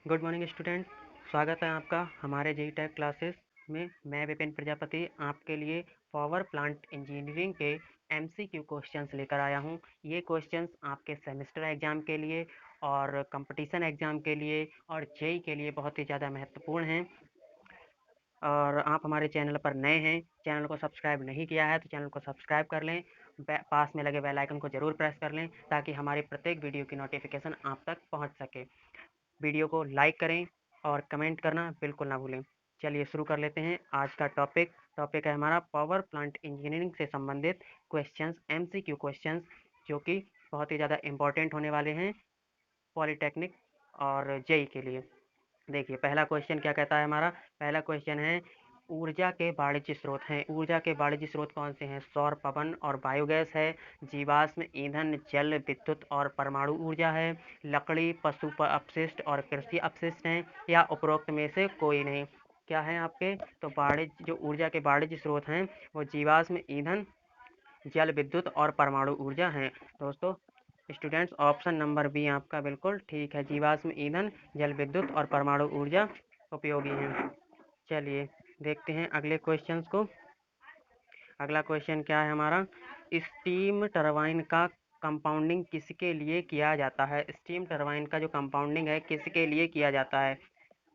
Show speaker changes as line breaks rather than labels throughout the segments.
Good morning student. स्वागत है आपका हमारे जेई टेक क्लासेस में। मैं विपिन प्रजापति आपके लिए पावर प्लांट इंजीनियरिंग के एमसीक्यू क्वेश्चंस लेकर आया हूं। ये क्वेश्चंस आपके सेमेस्टर एग्ज़ाम के लिए और कंपटीशन एग्ज़ाम के लिए और जेई के लिए बहुत ही ज़्यादा महत्वपूर्ण हैं। और आप हमारे चैनल पर नए हैं, चैनल को सब्सक्राइब नहीं किया है तो चैनल को सब्सक्राइब कर लें, पास में लगे बेल आइकन को ज़रूर प्रेस कर लें ताकि हमारी प्रत्येक वीडियो की नोटिफिकेशन आप तक पहुंच सके। वीडियो को लाइक करें और कमेंट करना बिल्कुल ना भूलें। चलिए शुरू कर लेते हैं आज का टॉपिक है हमारा पावर प्लांट इंजीनियरिंग से संबंधित क्वेश्चंस, एमसीक्यू क्वेश्चंस, जो कि बहुत ही ज़्यादा इम्पोर्टेंट होने वाले हैं पॉलीटेक्निक और जेई के लिए। देखिए पहला क्वेश्चन क्या कहता है हमारा। पहला क्वेश्चन है ऊर्जा के वाणिज्य स्रोत हैं। ऊर्जा के वाणिज्य स्रोत कौन से हैं? सौर, पवन और बायोगैस है, जीवाश्म ईंधन, जल विद्युत और परमाणु ऊर्जा है, लकड़ी, पशु अपशिष्ट और कृषि अपशिष्ट हैं, या उपरोक्त में से कोई नहीं। क्या है आपके? तो वाणिज्य, जो ऊर्जा के वाणिज्य स्रोत हैं वो जीवाश्म ईंधन, जल विद्युत और परमाणु ऊर्जा हैं। दोस्तों स्टूडेंट्स, ऑप्शन नंबर बी आपका बिल्कुल ठीक है। जीवाश्म ईंधन, जल विद्युत और परमाणु ऊर्जा उपयोगी हैं। चलिए देखते हैं अगले क्वेश्चंस को। अगला क्वेश्चन क्या है हमारा। स्टीम टरबाइन का कंपाउंडिंग किसके लिए किया जाता है? स्टीम टरबाइन का जो कंपाउंडिंग है किसके लिए किया जाता है?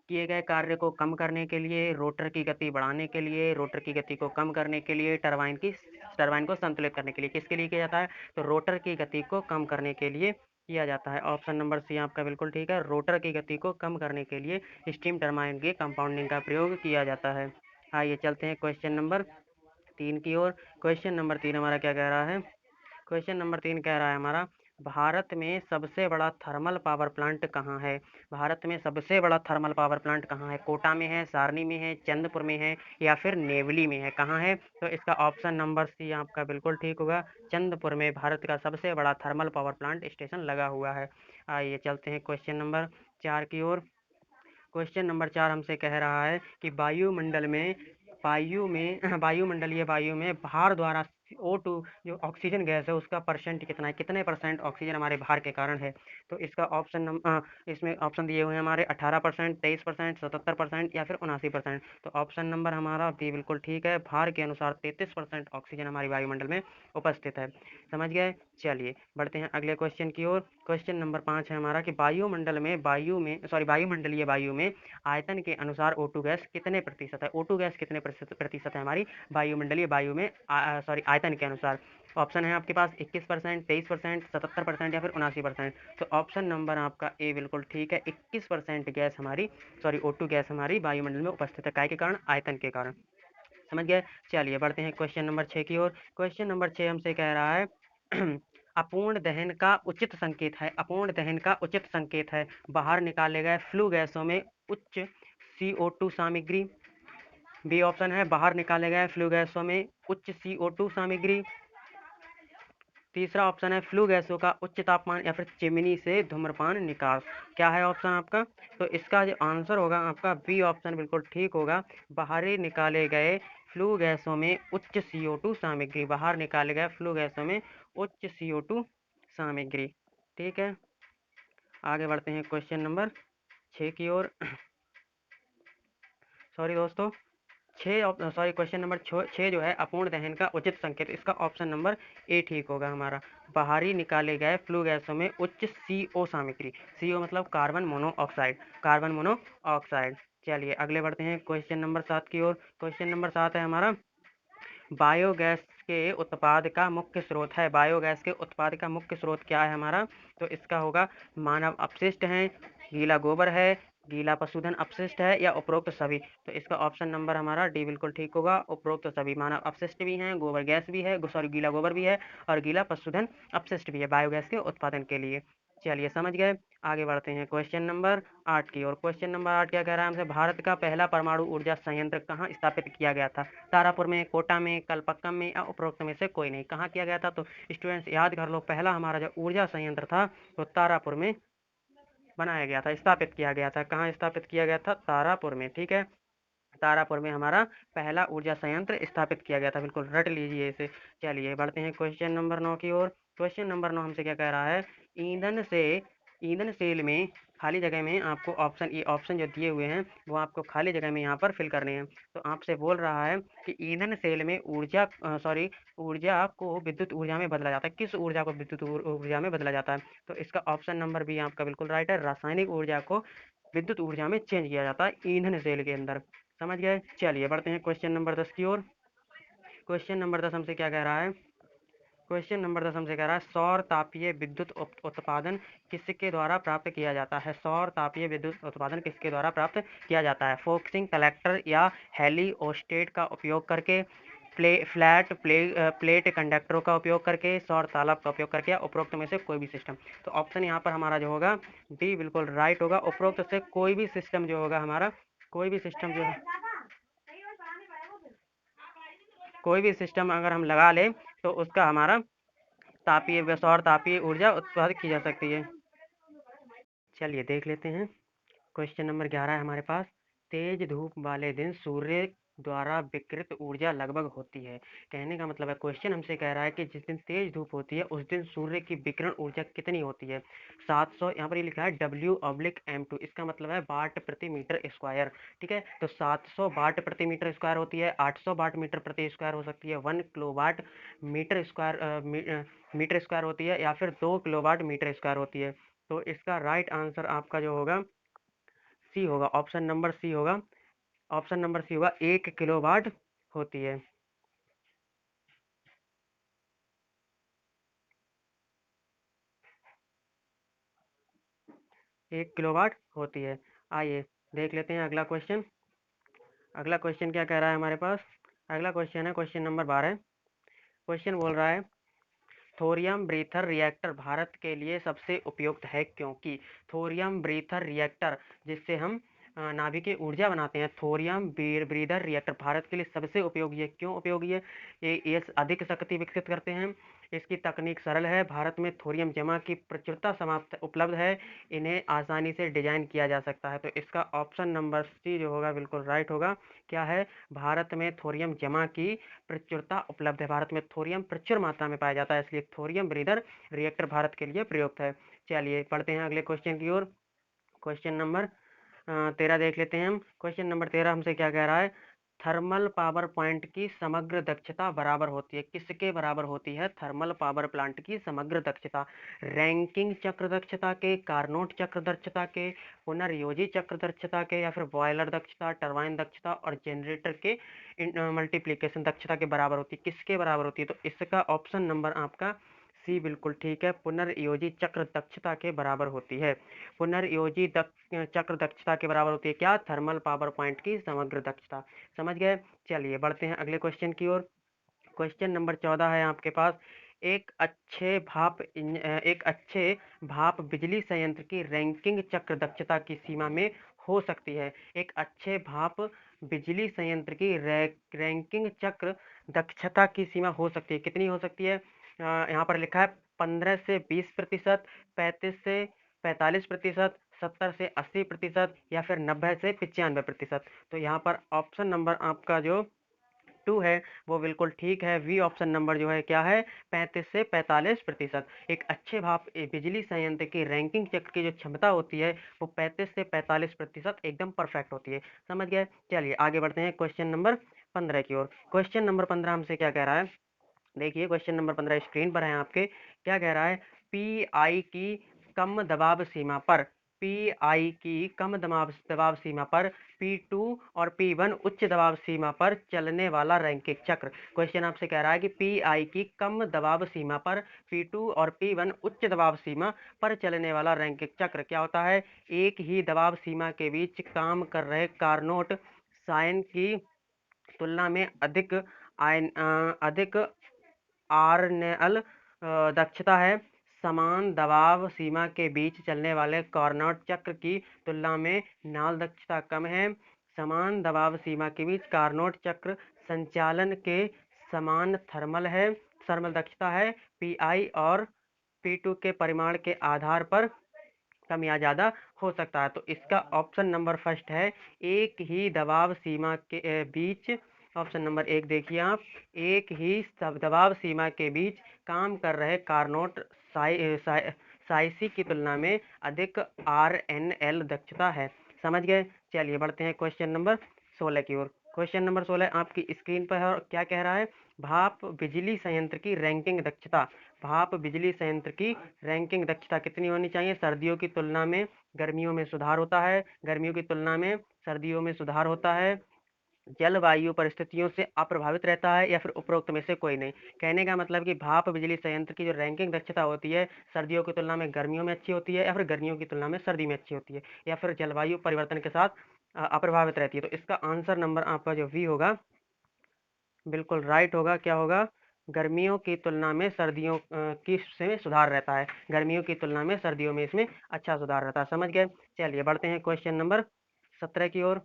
किए गए कार्य को कम करने के लिए, रोटर की गति बढ़ाने के लिए, रोटर की गति को कम करने के लिए, टरबाइन को संतुलित करने के लिए। किसके लिए किया जाता है? तो रोटर की गति को कम करने के लिए किया जाता है। ऑप्शन नंबर सी आपका बिल्कुल ठीक है। रोटर की गति को कम करने के लिए स्टीम टरबाइन के कंपाउंडिंग का प्रयोग किया जाता है। आइए चलते हैं क्वेश्चन नंबर 3 की ओर। क्वेश्चन नंबर 3 हमारा क्या कह रहा है? क्वेश्चन नंबर 3 कह रहा है हमारा, भारत में सबसे बड़ा थर्मल पावर प्लांट कहाँ है? भारत में सबसे बड़ा थर्मल पावर प्लांट कहाँ है? कोटा में है, सारनी में है, चंद्रपुर में है, या फिर नेवली में है? कहाँ है? तो इसका ऑप्शन नंबर सी आपका बिल्कुल ठीक होगा। चंद्रपुर में भारत का सबसे बड़ा थर्मल पावर प्लांट स्टेशन लगा हुआ है। आइए चलते हैं क्वेश्चन नंबर 4 की ओर। क्वेश्चन नंबर 4 हमसे कह रहा है कि वायुमंडलीय वायु में भार द्वारा O2 जो ऑक्सीजन गैस है उसका परसेंट कितना है? कितने परसेंट ऑक्सीजन हमारे भार के कारण है? तो इसका इसमें ऑप्शन दिए हुए हैं हमारे 18%, 23%, 77% या फिर 79%। तो ऑप्शन नंबर हमारा बी बिल्कुल ठीक है। भार के अनुसार 33% ऑक्सीजन हमारी वायुमंडल में उपस्थित है। समझ गए? चलिए बढ़ते हैं अगले क्वेश्चन की ओर। क्वेश्चन नंबर 5 है हमारा कि वायुमंडलीय वायु में आयतन के अनुसार O2 गैस कितने प्रतिशत है? O2 गैस कितने प्रतिशत है हमारी वायुमंडलीय वायु में आयतन के अनुसार? ऑप्शन है आपके पास 21%, 23%, 77% या फिर 79%। तो ऑप्शन नंबर आपका ए बिल्कुल ठीक है। 21% गैस हमारी O2 गैस हमारी वायुमंडल में उपस्थित है। काय के कारण? आयतन के कारण। समझ गए? चलिए बढ़ते हैं क्वेश्चन नंबर 6 की ओर। क्वेश्चन नंबर 6 हमसे कह रहा है अपूर्ण दहन का उचित संकेत है। अपूर्ण दहन का उचित संकेत है। बाहर निकाले गए फ्लू गैसों में उच्च CO2 सामग्री। बी ऑप्शन है बाहर निकाले गए फ्लू गैसों में उच्च CO2 सामग्री। तीसरा ऑप्शन है फ्लू गैसों का उच्च तापमान या फिर चिमनी से धूम्रपान निकास। क्या है ऑप्शन आपका? तो इसका जो आंसर होगा आपका बी ऑप्शन बिल्कुल ठीक होगा। बाहर निकाले गए फ्लू गैसों में उच्च CO2 सामग्री। बाहर निकाले गए फ्लू गैसों में उच्च CO2 सामग्री। ठीक है, आगे बढ़ते हैं क्वेश्चन नंबर 6 की ओर। सॉरी दोस्तों, क्वेश्चन नंबर 6 जो है अपूर्ण दहन का उचित संकेत, इसका ऑप्शन नंबर ए ठीक होगा हमारा। बाहरी निकाले गए फ्लू गैसों में उच्च CO सामग्री। CO मतलब कार्बन मोनोऑक्साइड, कार्बन मोनोऑक्साइड। चलिए अगले बढ़ते हैं क्वेश्चन नंबर 7 की ओर। क्वेश्चन नंबर 7 है हमारा, बायोगैस के उत्पाद का मुख्य स्रोत है। बायोगैस के उत्पाद का मुख्य स्रोत क्या है हमारा? तो इसका होगा मानव अपशिष्ट हैं, गीला गोबर है, गीला पशुधन अपशिष्ट है, या उपरोक्त सभी। तो इसका ऑप्शन नंबर हमारा डी बिल्कुल ठीक होगा। उपरोक्त सभी। मानव अपशिष्ट भी हैं, गोबर गैस भी है, गीला गोबर भी है और गीला पशुधन अपशिष्ट भी है बायोगैस के उत्पादन के लिए। चलिए समझ गए। आगे बढ़ते हैं क्वेश्चन नंबर 8 की ओर। क्वेश्चन नंबर 8 क्या कह रहा है हमसे? भारत का पहला परमाणु ऊर्जा संयंत्र कहाँ स्थापित किया गया था? तारापुर में, कोटा में, कलपक्कम में, या उपरोक्त में से कोई नहीं। कहाँ किया गया था? तो स्टूडेंट्स याद कर लो, पहला हमारा जो ऊर्जा संयंत्र था वो तारापुर में बनाया गया था, स्थापित किया गया था। कहाँ स्थापित किया गया था? तारापुर में। ठीक है, तारापुर में हमारा पहला ऊर्जा संयंत्र स्थापित किया गया था। बिल्कुल रट लीजिए इसे। चलिए बढ़ते हैं क्वेश्चन नंबर 9 की ओर। क्वेश्चन नंबर 9 हमसे क्या कह रहा है? ईंधन सेल में खाली जगह में आपको ये ऑप्शन जो दिए हुए हैं वो आपको खाली जगह में यहाँ पर फिल करने हैं। तो आपसे बोल रहा है कि ईंधन सेल में ऊर्जा को विद्युत ऊर्जा में बदला जाता है। किस ऊर्जा को विद्युत ऊर्जा में बदला जाता है? तो इसका ऑप्शन नंबर बी आपका बिल्कुल राइट है। रासायनिक ऊर्जा को विद्युत ऊर्जा में चेंज किया जाता है ईंधन सेल के अंदर। समझ गए? चलिए बढ़ते हैं क्वेश्चन नंबर 10 की ओर। क्वेश्चन नंबर 10 हमसे क्या कह रहा है? क्वेश्चन नंबर 10 हमसे कह रहा है सौर तापीय विद्युत उत्पादन किसके द्वारा प्राप्त किया जाता है? सौर तापीय विद्युत उत्पादन किसके द्वारा प्राप्त किया जाता है? फोकसिंग कलेक्टर या हेलिओस्टेट का उपयोग करके, प्लेट कंडक्टरों का उपयोग करके, सौर तालब का उपयोग करके, या उपरोक्त में से कोई भी सिस्टम। तो ऑप्शन यहाँ पर हमारा जो होगा डी बिल्कुल राइट होगा। उपरोक्त से कोई भी सिस्टम जो होगा हमारा, कोई भी सिस्टम जो है, कोई भी सिस्टम अगर हम लगा लें तो उसका हमारा सौर तापीय ऊर्जा उत्पादित की जा सकती है। चलिए देख लेते हैं। क्वेश्चन नंबर 11 है हमारे पास। तेज धूप वाले दिन सूर्य द्वारा विकिरित ऊर्जा लगभग होती है। कहने का मतलब है, क्वेश्चन हमसे कह रहा है कि जिस दिन तेज धूप होती है उस दिन सूर्य की विकिरण ऊर्जा कितनी होती है? 700, यहाँ पर ये लिखा है W/M2, इसका मतलब है वाट प्रति मीटर स्क्वायर। ठीक है, तो 700 वाट प्रति मीटर स्क्वायर होती है, 800 वाट मीटर प्रति स्क्वायर हो सकती है, 1 किलोवाट मीटर स्क्वायर होती है, या फिर 2 किलोवाट मीटर स्क्वायर होती है। तो इसका राइट आंसर आपका जो होगा सी होगा। ऑप्शन नंबर सी होगा। ऑप्शन नंबर सी होगा, 1 किलोवाट होती है। 1 किलोवाट होती है। आइए देख लेते हैं अगला क्वेश्चन। अगला क्वेश्चन क्या कह रहा है हमारे पास? अगला क्वेश्चन है क्वेश्चन नंबर 12। क्वेश्चन बोल रहा है थोरियम ब्रीथर रिएक्टर भारत के लिए सबसे उपयुक्त है क्योंकि। थोरियम ब्रीथर रिएक्टर, जिससे हम नाभिकीय ऊर्जा बनाते हैं, थोरियम ब्रीथर रिएक्टर भारत के लिए सबसे उपयोगी है। क्यों उपयोगी है? ये अधिक शक्ति विकसित करते हैं, इसकी तकनीक सरल है, भारत में थोरियम जमा की प्रचुरता समाप्त उपलब्ध है, इन्हें आसानी से डिजाइन किया जा सकता है। तो इसका ऑप्शन नंबर सी जो होगा बिल्कुल राइट होगा। क्या है? भारत में थोरियम जमा की प्रचुरता उपलब्ध है। भारत में थोरियम प्रचुर मात्रा में पाया जाता है, इसलिए थोरियम ब्रीदर रिएक्टर भारत के लिए प्रयुक्त है। चलिए पढ़ते हैं अगले क्वेश्चन की ओर। क्वेश्चन नंबर 13 देख लेते हैं हम। क्वेश्चन नंबर 13 हमसे क्या कह रहा है? थर्मल पावर प्लांट की समग्र दक्षता बराबर होती है। किसके बराबर होती है थर्मल पावर प्लांट की समग्र दक्षता? रैंकिंग चक्र दक्षता के, कार्नोट चक्र दक्षता के, पुनर्योजी चक्र दक्षता के, या फिर बॉयलर दक्षता, टरबाइन दक्षता और जनरेटर के मल्टीप्लिकेशन दक्षता के बराबर होती है? किसके बराबर होती है? तो इसका ऑप्शन नंबर आपका सी बिल्कुल ठीक है, पुनर्योजी चक्र दक्षता के बराबर होती है। पुनर्योजी चक्र दक्षता के बराबर होती है क्या? थर्मल पावर प्लांट की समग्र दक्षता। समझ गए? चलिए बढ़ते हैं अगले क्वेश्चन की ओर। क्वेश्चन नंबर 14 है आपके पास। एक अच्छे भाप बिजली संयंत्र की रैंकिंग चक्र दक्षता की सीमा में हो सकती है। एक अच्छे भाप बिजली संयंत्र की रैंकिंग चक्र दक्षता की सीमा हो सकती है। कितनी हो सकती है? यहाँ पर लिखा है 15 से 20%, 35 से 45%, 70 से 80%, या फिर 90 से 95%। तो यहाँ पर ऑप्शन नंबर आपका जो 2 है वो बिल्कुल ठीक है। वी ऑप्शन नंबर जो है क्या है? 35 से 45%। एक अच्छे भाप बिजली संयंत्र की रैंकिंग चक्र की जो क्षमता होती है वो 35 से 45% एकदम परफेक्ट होती है। समझ गए? चलिए आगे बढ़ते हैं क्वेश्चन नंबर 15 की ओर। क्वेश्चन नंबर 15 हमसे क्या कह रहा है? देखिए क्वेश्चन नंबर 15 स्क्रीन पर है आपके। क्या कह रहा है? पी आई की कम दबाव सीमा पर, पी आई की कम दबाव सीमा पर P2 और P1 उच्च दबाव सीमा पर चलने वाला रैंकिंग चक्र। क्वेश्चन आपसे कह रहा है कि पी आई की कम दबाव सीमा पर P2 और P1 उच्च दबाव सीमा पर चलने वाला रैंकिंग चक्र क्या होता है? एक ही दबाव सीमा के बीच काम कर रहे कार्नोट साइन की तुलना में अधिक आर्नेल दक्षता है। समान दबाव सीमा के बीच चलने वाले कार्नोट चक्र की तुलना में नाल दक्षता कम है। समान दबाव सीमा के बीच कार्नोट चक्र संचालन के समान थर्मल दक्षता है। पी आई और P2 के परिमाण के आधार पर कम या ज़्यादा हो सकता है। तो इसका ऑप्शन नंबर फर्स्ट है, एक ही दबाव सीमा के बीच। ऑप्शन नंबर 1 देखिए आप, एक ही दबाव सीमा के बीच काम कर रहे कार्नोट साइसी की तुलना में अधिक RNL दक्षता है। समझ गए। चलिए बढ़ते हैं क्वेश्चन नंबर 16 की ओर। क्वेश्चन नंबर 16 आपकी स्क्रीन पर है और क्या कह रहा है, भाप बिजली संयंत्र की रैंकिंग दक्षता। भाप बिजली संयंत्र की रैंकिंग दक्षता कितनी होनी चाहिए? सर्दियों की तुलना में गर्मियों में सुधार होता है, गर्मियों की तुलना में सर्दियों में सुधार होता है, जलवायु परिस्थितियों से अप्रभावित रहता है, या फिर उपरोक्त में से कोई नहीं। कहने का मतलब कि भाप बिजली संयंत्र की जो रैंकिंग दक्षता होती है सर्दियों की तुलना में गर्मियों में अच्छी होती है, या फिर गर्मियों की तुलना में सर्दी में अच्छी होती है, या फिर जलवायु परिवर्तन के साथ अप्रभावित रहती है। तो इसका आंसर नंबर आपका जो वी होगा बिल्कुल राइट होगा। क्या होगा? गर्मियों की तुलना में सर्दियों की से सुधार रहता है, गर्मियों की तुलना में सर्दियों में इसमें अच्छा सुधार रहता है। समझ गए। चलिए बढ़ते हैं क्वेश्चन नंबर 17 की ओर।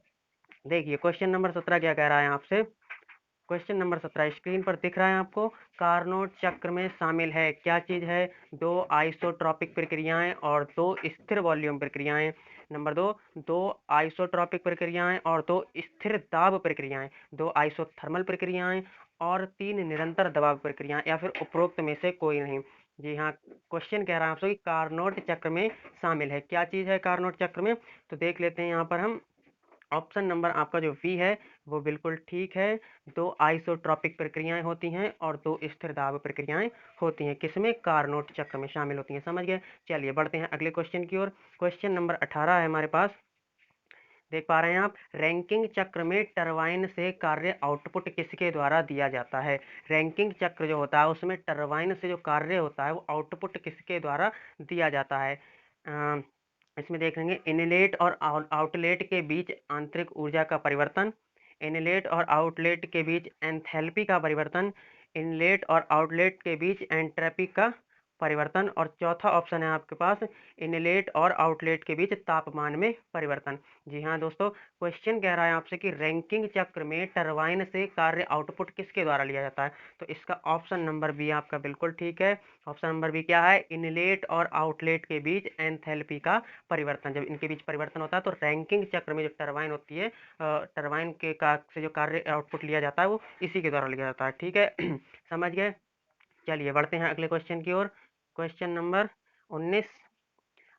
देखिए क्वेश्चन नंबर 17 क्या कह रहा है आपसे। क्वेश्चन नंबर 17 स्क्रीन पर दिख रहा है आपको। कार्नोट चक्र में शामिल है, क्या चीज है? दो आइसोट्रॉपिक प्रक्रियाएं और दो स्थिर वॉल्यूम प्रक्रियाएं। नंबर दो, दो आइसोट्रॉपिक प्रक्रियाएं और दो स्थिर दाब प्रक्रियाएं, दो आइसोथर्मल प्रक्रियाएं और तीन निरंतर दबाव प्रक्रियाएं, या फिर उपरोक्त में से कोई नहीं। जी हाँ, क्वेश्चन कह रहा है आपसे कि कार्नोट चक्र में शामिल है, क्या चीज है कार्नोट चक्र में? तो देख लेते हैं यहाँ पर हम। ऑप्शन नंबर आपका जो वी है वो बिल्कुल ठीक है। दो आइसोट्रॉपिक प्रक्रियाएं होती हैं और दो स्थिर दाब प्रक्रियाएं होती हैं, किसमें? कार्नोट चक्र में शामिल होती हैं। समझ गए। चलिए बढ़ते हैं अगले क्वेश्चन की ओर। क्वेश्चन नंबर 18 है हमारे पास। देख पा रहे हैं आप, रैंकिंग चक्र में टरबाइन से कार्य आउटपुट किसके द्वारा दिया जाता है? रैंकिंग चक्र जो होता है उसमें टरबाइन से जो कार्य होता है वो आउटपुट किसके द्वारा दिया जाता है? इसमें देखेंगे इनलेट और आउटलेट के बीच आंतरिक ऊर्जा का परिवर्तन, इनलेट और आउटलेट के बीच एंथैल्पी का परिवर्तन, इनलेट और आउटलेट के बीच एंट्रोपी का परिवर्तन, और चौथा ऑप्शन है आपके पास इनलेट और आउटलेट के बीच तापमान में परिवर्तन। जी हाँ दोस्तों, क्वेश्चन कह रहा है आपसे कि रैंकिंग चक्र में टरबाइन से कार्य आउटपुट किसके द्वारा लिया जाता है? तो इसका ऑप्शन नंबर बी आपका बिल्कुल ठीक है। ऑप्शन नंबर बी क्या है? इनलेट और आउटलेट के बीच एंथैल्पी का परिवर्तन। जब इनके बीच परिवर्तन होता है तो रैंकिंग चक्र में जो टरबाइन होती है, टरबाइन के से जो कार्य आउटपुट लिया जाता है वो इसी के द्वारा लिया जाता है। ठीक है। समझ गए। चलिए बढ़ते हैं अगले क्वेश्चन की ओर। Question number 19।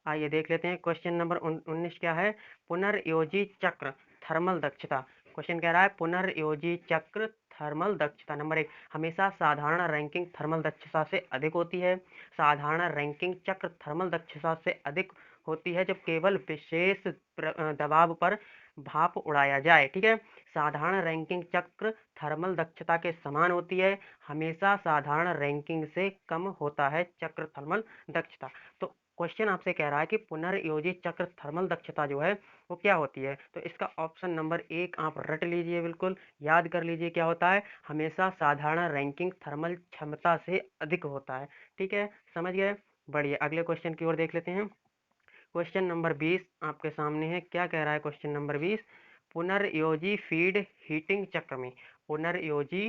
आइए देख लेते हैं क्वेश्चन नंबर 19 क्या है। पुनर्योजी चक्र थर्मल दक्षता। क्वेश्चन कह रहा है पुनर्योजी चक्र थर्मल दक्षता। नंबर एक, हमेशा साधारण रैंकिंग थर्मल दक्षता से अधिक होती है। साधारण रैंकिंग चक्र थर्मल दक्षता से अधिक होती है जब केवल विशेष दबाव पर भाप उड़ाया जाए। ठीक है। साधारण रैंकिंग चक्र थर्मल दक्षता के समान होती है, हमेशा साधारण रैंकिंग से कम होता है चक्र थर्मल दक्षता। तो क्वेश्चन आपसे कह रहा है कि पुनर्योजित चक्र थर्मल दक्षता जो है वो क्या होती है? तो इसका ऑप्शन नंबर एक आप रट लीजिए, बिल्कुल याद कर लीजिए क्या होता है। हमेशा साधारण रैंकिंग थर्मल क्षमता से अधिक होता है। ठीक है, समझ गए। बढ़िए, अगले क्वेश्चन की ओर देख लेते हैं। क्वेश्चन नंबर 20 आपके सामने है। क्या कह रहा है क्वेश्चन नंबर 20? पुनर्योजी फीड हीटिंग चक्र में पुनर्योजी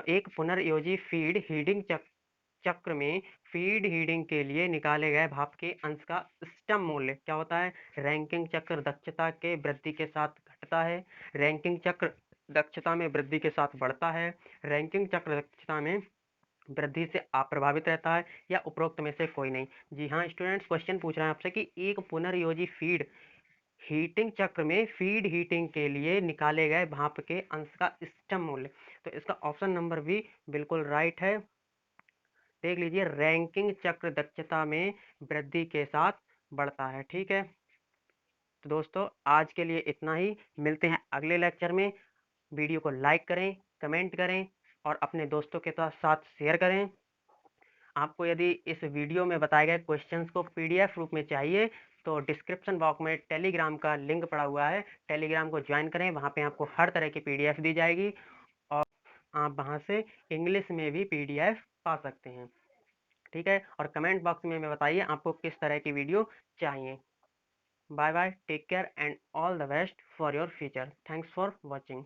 एक पुनर्योजी फीड हीटिंग चक्र में फीड हीटिंग के लिए निकाले गए भाप के अंश का स्टम मूल्य क्या होता है? रैंकिंग चक्र दक्षता के वृद्धि के साथ घटता है, रैंकिंग चक्र दक्षता में वृद्धि के साथ बढ़ता है, रैंकिंग चक्र दक्षता में वृद्धि से अप्रभावित रहता है, या उपरोक्त में से कोई नहीं। जी हाँ स्टूडेंट्स, क्वेश्चन पूछ रहे हैं आपसे कि एक पुनर्योजी फीड हीटिंग चक्र में फीड हीटिंग के लिए निकाले गए भाप के अंश का स्टम मूल्य। तो इसका ऑप्शन नंबर बी बिल्कुल राइट है। देख लीजिए, रैंकिंग चक्र दक्षता में वृद्धि के साथ बढ़ता है। ठीक है। तो दोस्तों आज के लिए इतना ही, मिलते हैं अगले लेक्चर में। वीडियो को लाइक करें, कमेंट करें और अपने दोस्तों के साथ शेयर करें। आपको यदि इस वीडियो में बताए गए क्वेश्चंस को पीडीएफ रूप में चाहिए तो डिस्क्रिप्शन बॉक्स में टेलीग्राम का लिंक पड़ा हुआ है, टेलीग्राम को ज्वाइन करें, वहाँ पे आपको हर तरह की पीडीएफ दी जाएगी और आप वहाँ से इंग्लिश में भी पीडीएफ पा सकते हैं। ठीक है, और कमेंट बॉक्स में बताइए आपको किस तरह की वीडियो चाहिए। Bye bye, take care and all the best for your future. Thanks for watching.